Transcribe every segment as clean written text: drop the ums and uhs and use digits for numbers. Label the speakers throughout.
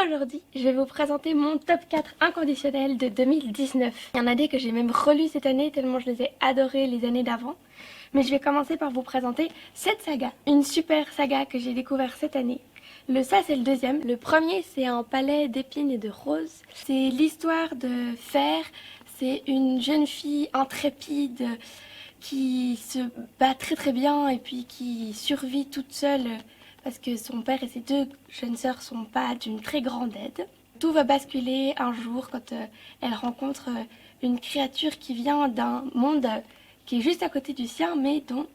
Speaker 1: Aujourd'hui, je vais vous présenter mon top 4 inconditionnel de 2019. Il y en a des que j'ai même relus cette année tellement je les ai adorés les années d'avant. Mais je vais commencer par vous présenter cette saga, une super saga que j'ai découvert cette année. Ça c'est le deuxième. Le premier c'est un palais d'épines et de roses. C'est l'histoire de Fer. C'est une jeune fille intrépide qui se bat très bien et puis qui survit toute seule parce que son père et ses deux jeunes sœurs sont pas d'une très grande aide. Tout va basculer un jour quand elle rencontre une créature qui vient d'un monde qui est juste à côté du sien mais dont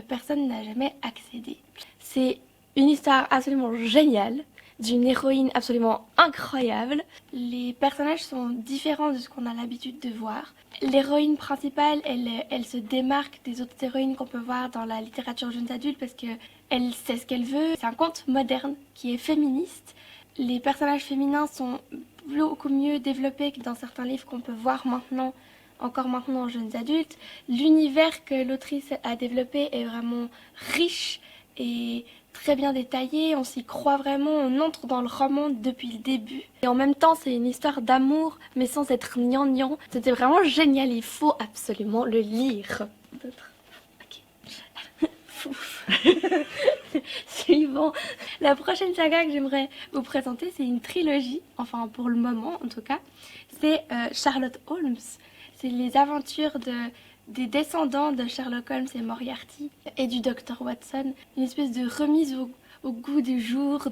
Speaker 1: personne n'a jamais accédé. C'est une histoire absolument géniale, d'une héroïne absolument incroyable. Les personnages sont différents de ce qu'on a l'habitude de voir. L'héroïne principale, elle se démarque des autres héroïnes qu'on peut voir dans la littérature jeunes adultes parce qu'elle sait ce qu'elle veut. C'est un conte moderne qui est féministe. Les personnages féminins sont beaucoup mieux développés que dans certains livres qu'on peut voir maintenant, encore maintenant en jeunes adultes. L'univers que l'autrice a développé est vraiment riche et très bien détaillé, on s'y croit vraiment, on entre dans le roman depuis le début. Et en même temps, c'est une histoire d'amour, mais sans être gnangnan. C'était vraiment génial, il faut absolument le lire. Ok. Suivant. La prochaine saga que j'aimerais vous présenter, c'est une trilogie, enfin pour le moment en tout cas. C'est Sherlock Holmes. C'est les aventures des descendants de Sherlock Holmes et Moriarty et du Dr Watson, une espèce de remise au goût du jour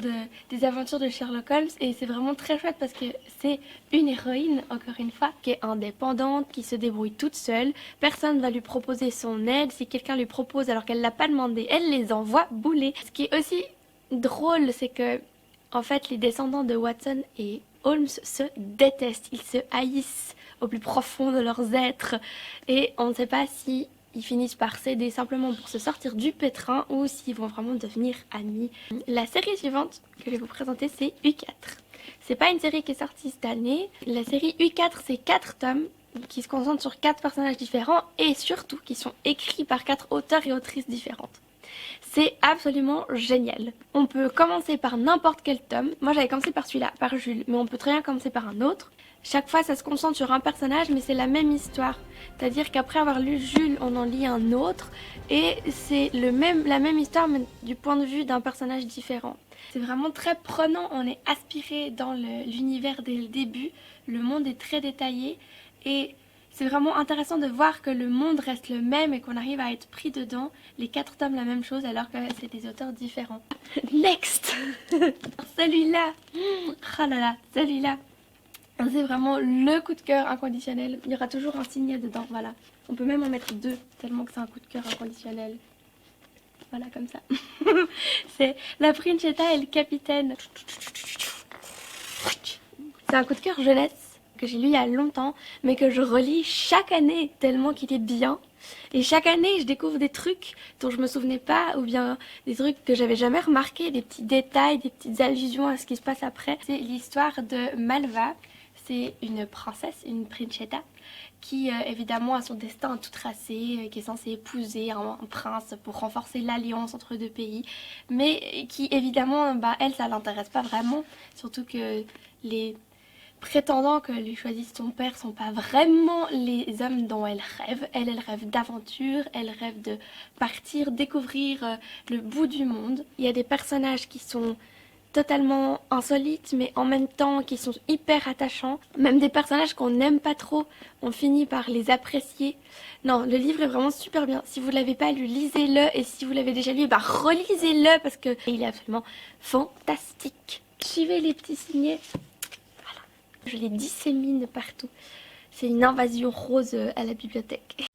Speaker 1: des aventures de Sherlock Holmes, et c'est vraiment très chouette parce que c'est une héroïne, encore une fois, qui est indépendante, qui se débrouille toute seule, personne ne va lui proposer son aide, si quelqu'un lui propose alors qu'elle l'a pas demandé, elle les envoie bouler. Ce qui est aussi drôle, c'est que en fait les descendants de Watson et Holmes se détestent, ils se haïssent au plus profond de leurs êtres et on ne sait pas si ils finissent par s'aider simplement pour se sortir du pétrin ou s'ils vont vraiment devenir amis. La série suivante que je vais vous présenter, c'est U4. C'est pas une série qui est sortie cette année. La série U4, c'est 4 tomes qui se concentrent sur 4 personnages différents et surtout qui sont écrits par 4 auteurs et autrices différentes. C'est absolument génial. On peut commencer par n'importe quel tome. Moi j'avais commencé par celui-là, par Jules, mais on peut très bien commencer par un autre. Chaque fois ça se concentre sur un personnage mais c'est la même histoire. C'est-à-dire qu'après avoir lu Jules, on en lit un autre et c'est la même histoire mais du point de vue d'un personnage différent. C'est vraiment très prenant, on est aspiré dans l'univers dès le début. Le monde est très détaillé et c'est vraiment intéressant de voir que le monde reste le même et qu'on arrive à être pris dedans. Les 4 tomes la même chose alors que c'est des auteurs différents. Next. Celui-là, oh là là, celui-là, c'est vraiment le coup de cœur inconditionnel. Il y aura toujours un signe dedans, voilà. On peut même en mettre 2 tellement que c'est un coup de cœur inconditionnel. Voilà, comme ça. C'est La Principessa et le Capitaine. C'est un coup de cœur jeunesse que j'ai lu il y a longtemps, mais que je relis chaque année tellement qu'il est bien. Et chaque année, je découvre des trucs dont je me souvenais pas, ou bien des trucs que j'avais jamais remarqués, des petits détails, des petites allusions à ce qui se passe après. C'est l'histoire de Malva. C'est une princesse, une Principessa, qui évidemment a son destin tout tracé, qui est censée épouser un prince pour renforcer l'alliance entre deux pays, mais qui évidemment, elle, ça l'intéresse pas vraiment, surtout que les prétendants que lui choisisse son père sont pas vraiment les hommes dont elle rêve. Elle rêve d'aventure, elle rêve de partir, découvrir le bout du monde. Il y a des personnages qui sont totalement insolites mais en même temps qui sont hyper attachants. Même des personnages qu'on n'aime pas trop, on finit par les apprécier. Non, le livre est vraiment super bien. Si vous ne l'avez pas lu, lisez-le, et si vous l'avez déjà lu, relisez-le parce que il est absolument fantastique. Suivez les petits signets. Je les dissémine partout. C'est une invasion rose à la bibliothèque.